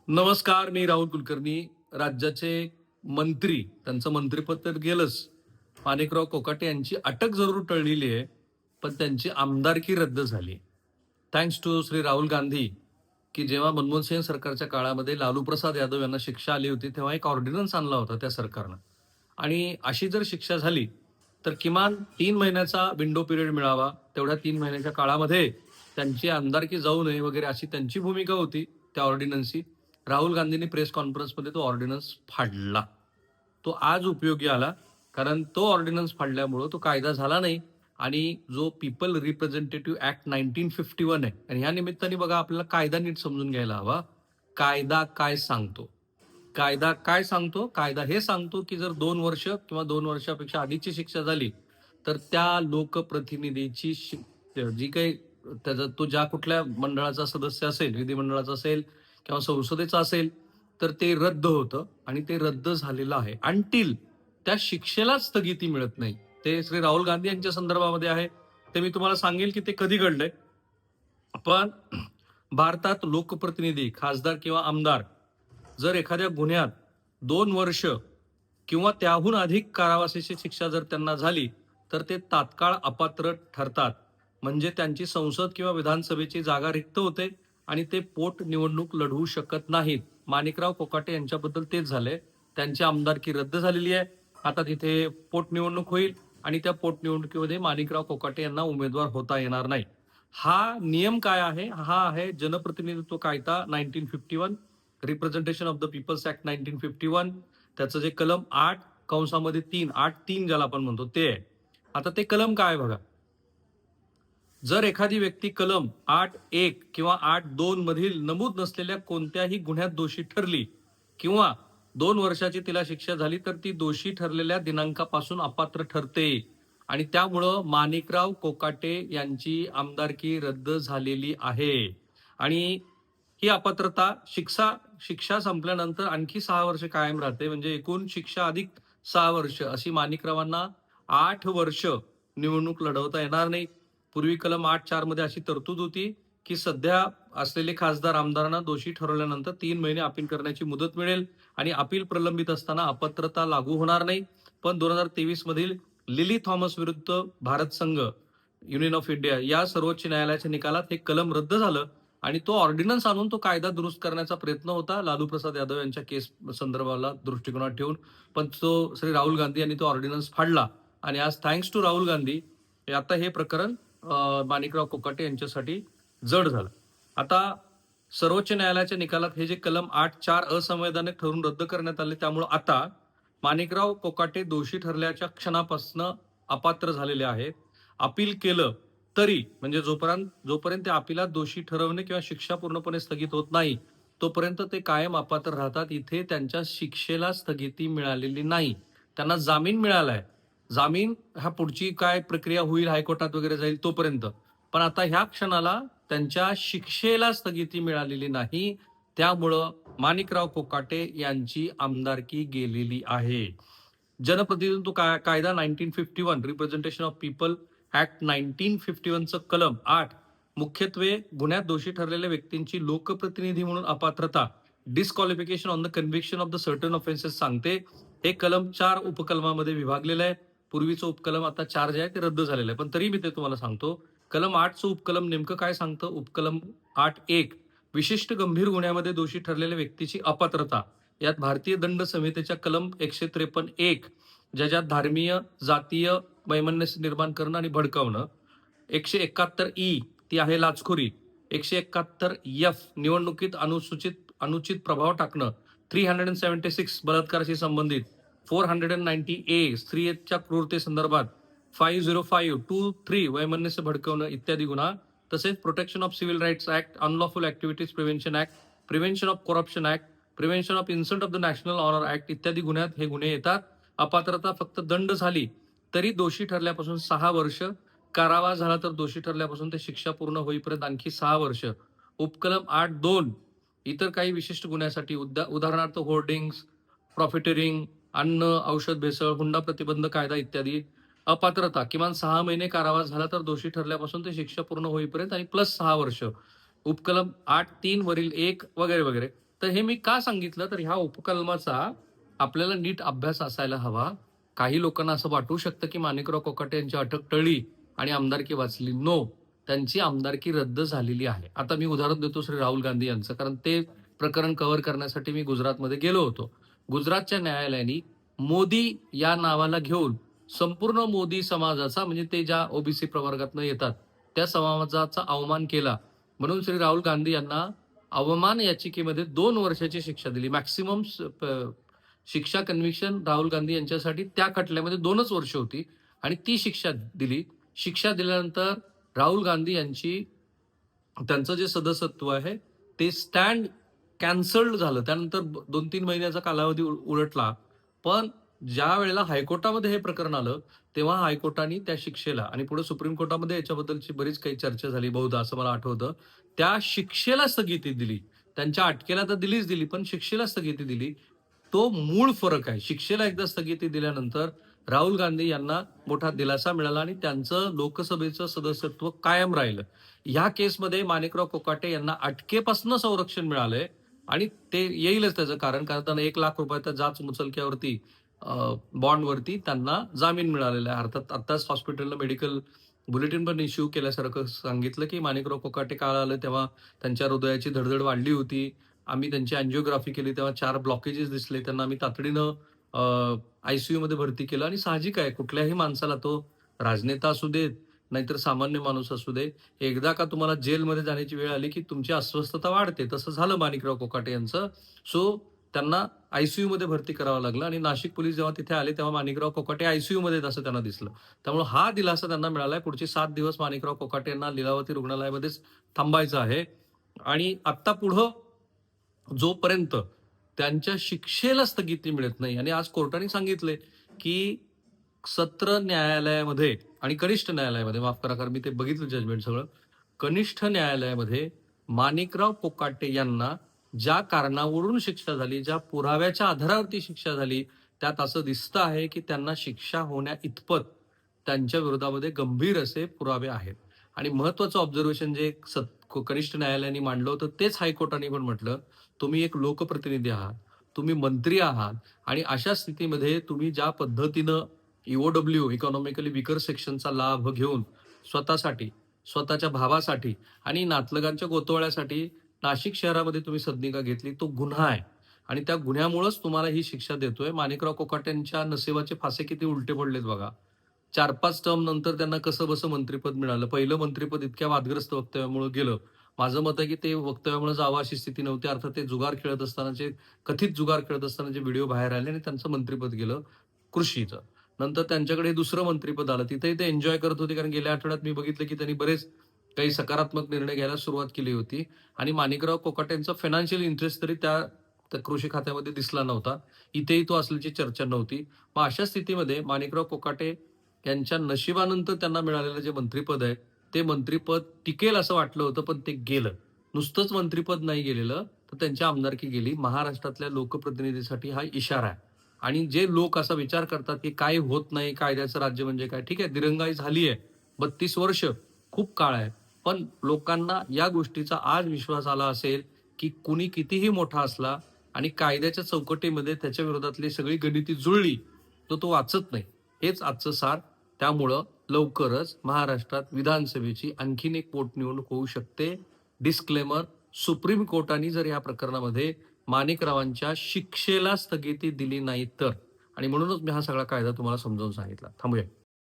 नमस्कार, मी राहुल कुलकर्णी. राज्याचे मंत्री, त्यांचं मंत्रिपद तर गेलंच. माणिकराव कोकाटे यांची अटक जरूर टळलेली आहे, पण त्यांची आमदारकी रद्द झाली. थँक्स टू श्री राहुल गांधी, की जेव्हा मनमोहन सिंग सरकारच्या काळामध्ये लालू प्रसाद यादव यांना शिक्षा आली होती, तेव्हा एक ऑर्डिनन्स आणला होता त्या सरकारनं. आणि अशी जर शिक्षा झाली, तर किमान 3 महिन्याचा विंडो पिरियड मिळावा. तेवढ्या 3 महिन्याच्या काळामध्ये त्यांची आमदारकी जाऊ नये वगैरे अशी त्यांची भूमिका होती त्या ऑर्डिनन्सची. राहुल गांधींनी प्रेस कॉन्फरन्समध्ये तो ऑर्डिनन्स फाडला. तो आज उपयोगी आला, कारण तो ऑर्डिनन्स फाडल्यामुळं तो कायदा झाला नाही आणि जो पीपल रिप्रेझेंटेटिव्ह ऍक्ट 1951 आहे आणि ह्या निमित्ताने बघा आपल्याला कायदा नीट समजून घ्यायला हवा. कायदा काय सांगतो? कायदा काय सांगतो? कायदा हे सांगतो की जर 2 वर्ष किंवा 2 वर्षापेक्षा अधिकची शिक्षा झाली, तर त्या लोकप्रतिनिधीची जी काही त्याचा तो ज्या कुठल्या मंडळाचा सदस्य असेल, विधिमंडळाचा असेल किंवा संसदेचं असेल, तर ते रद्द होतं आणि ते रद्द झालेलं आहे. अंटील त्या शिक्षेला स्थगिती मिळत नाही. ते श्री राहुल गांधी यांच्या संदर्भामध्ये आहे. ते मी तुम्हाला सांगेल की ते कधी घडलंय. पण भारतात लोकप्रतिनिधी, खासदार किंवा आमदार जर एखाद्या गुन्ह्यात 2 वर्ष किंवा त्याहून अधिक कारावासाची शिक्षा जर त्यांना झाली, तर ते तात्काळ अपात्र ठरतात. म्हणजे त्यांची संसद किंवा विधानसभेची जागा रिक्त होते आणि ते पोटनिवडणूक लढवू शकत नाहीत. माणिकराव कोकाटे यांच्याबद्दल तेच झालंय. त्यांची आमदारकी रद्द झालेली आहे. आता तिथे पोटनिवडणूक होईल आणि त्या पोटनिवडणुकीमध्ये माणिकराव कोकाटे यांना उमेदवार होता येणार नाही. हा नियम काय आहे? हा आहे जनप्रतिनिधित्व कायदा 1951, representation of the people's act 1951. त्याचं जे कलम 8(3), 8(3) ज्याला आपण म्हणतो ते आहे. आता ते कलम काय बघा. जर एखादी व्यक्ती कलम 8(1) किंवा 8(2) मधील नमूद नसलेल्या कोणत्याही गुन्ह्यात दोषी ठरली किंवा 2 वर्षाची तिला शिक्षा झाली, तर ती दोषी ठरलेल्या दिनांकापासून अपात्र ठरते आणि त्यामुळं माणिकराव कोकाटे यांची आमदारकी रद्द झालेली आहे. आणि ही अपात्रता शिक्षा संपल्यानंतर आणखी 6 वर्ष कायम राहते. म्हणजे एकूण शिक्षा अधिक 6 वर्ष अशी माणिकरावांना 8 वर्ष निवडणूक लढवता येणार नाही. पूर्वी कलम 8(4) मध्ये अशी तरतूद होती की सध्या असलेले खासदार आमदारांना दोषी ठरवल्यानंतर 3 महिने अपील करण्याची मुदत मिळेल आणि अपील प्रलंबित असताना अपात्रता लागू होणार नाही. पण 2023 मधील लिली थॉमस विरुद्ध भारत संघ, युनियन ऑफ इंडिया या सर्वोच्च न्यायालयाच्या निकालात हे कलम रद्द झालं आणि तो ऑर्डिनन्स आणून तो कायदा दुरुस्त करण्याचा प्रयत्न होता लालू प्रसाद यादव यांच्या केस संदर्भाला दृष्टिकोनात ठेवून. पण तो श्री राहुल गांधी यांनी तो ऑर्डिनन्स फाडला आणि आज थँक्स टू राहुल गांधी आता हे प्रकरण माणिकराव कोकाटे यांच्यासाठी जड झालं. आता सर्वोच्च न्यायालयाच्या निकालात हे जे कलम 8(4) असंवैधानिक ठरून रद्द करण्यात आले, त्यामुळे आता माणिकराव कोकाटे दोषी ठरल्याच्या क्षणापासून अपात्र झालेले आहेत. अपील केलं तरी म्हणजे जोपर्यंत ते अपिलात दोषी ठरवणे किंवा शिक्षा पूर्णपणे स्थगित होत नाही, तोपर्यंत ते कायम अपात्र राहतात. इथे त्यांच्या शिक्षेला स्थगिती मिळालेली नाही. त्यांना जामीन मिळालाय. जामीन हा पुढची काय प्रक्रिया होईल, हायकोर्टात वगैरे जाईल तोपर्यंत. पण आता ह्या क्षणाला त्यांच्या शिक्षेला स्थगिती मिळालेली नाही. त्यामुळं माणिकराव कोकाटे यांची आमदारकी गेलेली आहे. जनप्रतिनिधित्व कायदा 1951, रिप्रेझेंटेशन ऑफ पीपल ऍक्ट 1951 चं कलम 8 मुख्यत्वे गुन्ह्यात दोषी ठरलेल्या व्यक्तींची लोकप्रतिनिधी म्हणून अपात्रता, disqualification on the conviction of the certain offences सांगते. हे कलम 4 उपकलमामध्ये विभागलेलं आहे. पूर्वीचं उपकलम आता 4 जे आहे ते रद्द झालेलं आहे. पण तरी मी ते तुम्हाला सांगतो. कलम 8चं उपकलम नेमकं काय सांगतं? उपकलम 8(1) विशिष्ट गंभीर गुन्ह्यामध्ये दोषी ठरलेल्या व्यक्तीची अपात्रता. यात भारतीय दंड संहितेच्या कलम 153(1) ज्याच्यात धार्मीय, जातीय वैमनस्य निर्माण करणं आणि भडकावणं. 171(e) ती आहे लाचखोरी. 171(f) निवडणुकीत अनुचित प्रभाव टाकणं. 376 बलात्काराशी संबंधित. 490(a) स्त्रियेच्या क्रूरतेसंदर्भात. 505(2)(3) वैमनस्य भडकवणं इत्यादी गुन्हा. तसेच protection of civil rights act, unlawful activities prevention act, prevention of corruption act, prevention of insult of the national honour act इत्यादी गुन्ह्यात हे गुन्हे येतात. अपात्रता फक्त दंड झाली तरी दोषी ठरल्यापासून 6 वर्ष, कारावास झाला तर दोषी ठरल्यापासून ते शिक्षा पूर्ण होईपर्यंत आणखी 6 वर्ष. उपकलम 8(2) इतर काही विशिष्ट गुन्ह्यासाठी उदाहरणार्थ होर्डिंग्स, प्रॉफिटेरिंग, अन्न औषध भेसळ, हुंडा प्रतिबंध कायदा इत्यादी. अपात्रता किमान 6 महिने कारावास झाला तर दोषी ठरल्यापासून ते शिक्षा पूर्ण होईपर्यंत आणि प्लस 6 वर्ष. उपकलम 8(3) वरील 1 वगैरे वगैरे. तर हे मी का सांगितलं, तर ह्या उपकलमाचा आपल्याला नीट अभ्यास असायला हवा. काही लोकांना असं वाटू शकतं, की माणिकराव कोकाटे यांची अटक टळली आणि आमदारकी वाचली. नो, त्यांची आमदारकी रद्द झालेली आहे. आता मी उदाहरण देतो श्री राहुल गांधी यांचं, कारण ते प्रकरण कव्हर करण्यासाठी मी गुजरातमध्ये गेलो होतो. गुजरातच्या न्यायालयाने मोदी या नावाला घेऊन संपूर्ण मोदी समाजाचा, म्हणजे ते ज्या ओबीसी प्रवर्गातनं येतात, त्या समाजाचा अवमान केला. म्हणून श्री राहुल गांधी यांना अवमान याचिकेमध्ये 2 वर्षाची शिक्षा दिली. मॅक्सिमम शिक्षा कन्व्हिक्शन राहुल गांधी यांच्यासाठी त्या खटल्यामध्ये 2च वर्ष होती आणि ती शिक्षा दिली. शिक्षा दिल्यानंतर राहुल गांधी यांची त्यांचं जे सदस्यत्व आहे ते स्टँड कॅन्सल्ड झालं. त्यानंतर 2-3 महिन्याचा कालावधी उलटला. पण ज्या वेळेला हायकोर्टामध्ये हे प्रकरण आलं, तेव्हा हायकोर्टाने त्या शिक्षेला, आणि पुढे सुप्रीम कोर्टामध्ये याच्याबद्दलची बरीच काही चर्चा झाली बहुधा असं मला आठवतं, त्या शिक्षेला स्थगिती दिली. त्यांच्या अटकेला तर दिली, पण शिक्षेला स्थगिती दिली. तो मूळ फरक आहे. शिक्षेला एकदा स्थगिती दिल्यानंतर राहुल गांधी यांना मोठा दिलासा मिळाला आणि त्यांचं लोकसभेचं सदस्यत्व कायम राहिलं. ह्या केसमध्ये माणिकराव कोकाटे यांना अटकेपासून संरक्षण मिळालंय आणि ते येईलच त्याचं कारण त्यांना ₹1,00,000 जाच मुचलक्यावरती बॉन्डवरती त्यांना जामीन मिळालेला आहे. अर्थात आत्ताच हॉस्पिटलला मेडिकल बुलेटिन पण इश्यू केल्यासारखं सांगितलं, की माणिकराव कोकाटे काळ आलं तेव्हा त्यांच्या हृदयाची धडधड वाढली होती. आम्ही त्यांची अँजिओग्राफी केली तेव्हा 4 ब्लॉकेजेस दिसले. त्यांना आम्ही तातडीनं आयसीयूमध्ये भरती केलं आणि साहजिक आहे कुठल्याही माणसाला, तो राजनेता असू देत, नाहीतर सामान्य माणूस असू दे, एकदा का तुम्हाला जेलमध्ये जाण्याची वेळ आली, की तुमची अस्वस्थता वाढते. तसं झालं माणिकराव कोकाटे यांचं. सो त्यांना आयसीयूमध्ये भरती करावं लागलं आणि नाशिक पोलीस जेव्हा तिथे आले, तेव्हा माणिकराव कोकाटे आयसीयूमध्ये आहेत असं त्यांना दिसलं. त्यामुळे हा दिलासा त्यांना मिळालाय. पुढचे 7 दिवस माणिकराव कोकाटे यांना लीलावती रुग्णालयामध्येच थांबायचं आहे आणि आत्ता पुढं जोपर्यंत त्यांच्या शिक्षेला स्थगिती मिळत नाही, आणि आज कोर्टाने सांगितले की सत्र न्यायालयामध्ये आणि कनिष्ठ न्यायालयामध्ये, माफ करा कारण मी ते बघितलं जजमेंट सगळं, कनिष्ठ न्यायालयामध्ये माणिकराव कोकाटे यांना ज्या कारणावरून शिक्षा झाली, ज्या पुराव्याच्या आधारावरती शिक्षा झाली, त्यात असं दिसतं आहे की त्यांना शिक्षा होण्या इतपत त्यांच्या विरोधामध्ये गंभीर असे पुरावे आहेत. आणि महत्वाचं ऑब्झर्वेशन जे कनिष्ठ न्यायालयाने मांडलं होतं, तेच हायकोर्टाने पण म्हटलं, तुम्ही एक लोकप्रतिनिधी आहात, तुम्ही मंत्री आहात आणि अशा स्थितीमध्ये तुम्ही ज्या पद्धतीनं ईओडब्ल्यू, इकॉनॉमिकली विकर सेक्शनचा लाभ घेऊन स्वतःसाठी, स्वतःच्या भावासाठी आणि नातलगांच्या गोतवळ्यासाठी नाशिक शहरामध्ये तुम्ही सदनिका घेतली, तो गुन्हा आहे आणि त्या गुन्ह्यामुळेच तुम्हाला ही शिक्षा देतोय. माणिकराव कोकाटेंच्या नशिबाचे फासे किती उलटे पडलेत बघा. 4-5 टर्म नंतर त्यांना कसं बसं मंत्रिपद मिळालं. पहिलं मंत्रिपद इतक्या वादग्रस्त वक्तव्यामुळे गेलं. माझं मत आहे की ते वक्तव्यामुळे जावं अशी स्थिती नव्हती. अर्थात ते जुगार खेळत असतानाचे, कथित जुगार खेळत असतानाचे व्हिडिओ बाहेर आले आणि त्यांचं मंत्रिपद गेलं कृषीचं. नंतर त्यांच्याकडे दुसरं मंत्रिपद आलं. तिथेही ते एन्जॉय करत होते, कारण गेल्या आठवड्यात मी बघितलं की त्यांनी बरेच काही सकारात्मक निर्णय घ्यायला सुरुवात केली होती आणि माणिकराव कोकाटेंचा फायनान्शियल इंटरेस्ट तरी त्या कृषी खात्यामध्ये दिसला नव्हता. इथेही तो असल्याची चर्चा नव्हती. मग अशा स्थितीमध्ये माणिकराव कोकाटे यांच्या नशिबानंतर त्यांना मिळालेलं जे मंत्रिपद आहे, ते मंत्रिपद टिकेल असं वाटलं होतं, पण ते गेलं. नुसतंच मंत्रिपद नाही गेलेलं, तर त्यांची आमदारकी गेली. महाराष्ट्रातल्या लोकप्रतिनिधीसाठी हा इशारा आहे. आणि जे लोक असा विचार करतात की काय होत नाही, कायद्याचं राज्य म्हणजे काय, ठीक आहे, दिरंगाई झाली आहे, 32 वर्ष खूप काळ आहे, पण लोकांना या गोष्टीचा आज विश्वास आला असेल की कुणी कितीही मोठा असला आणि कायद्याच्या चौकटीमध्ये त्याच्या विरोधातली सगळी गणिती जुळली, तर तो वाचत नाही. हेच आजचं सार. त्यामुळं लवकरच महाराष्ट्रात विधानसभेची आणखीन एक पोटनिवडणूक होऊ शकते. डिस्क्लेमर, सुप्रीम कोर्टाने जर या प्रकरणामध्ये माणिकरावांच्या शिक्षेला स्थगिती दिली नाही तर, आणि म्हणूनच मी हा सगळा कायदा तुम्हाला समजावून सांगितला. थांबूया.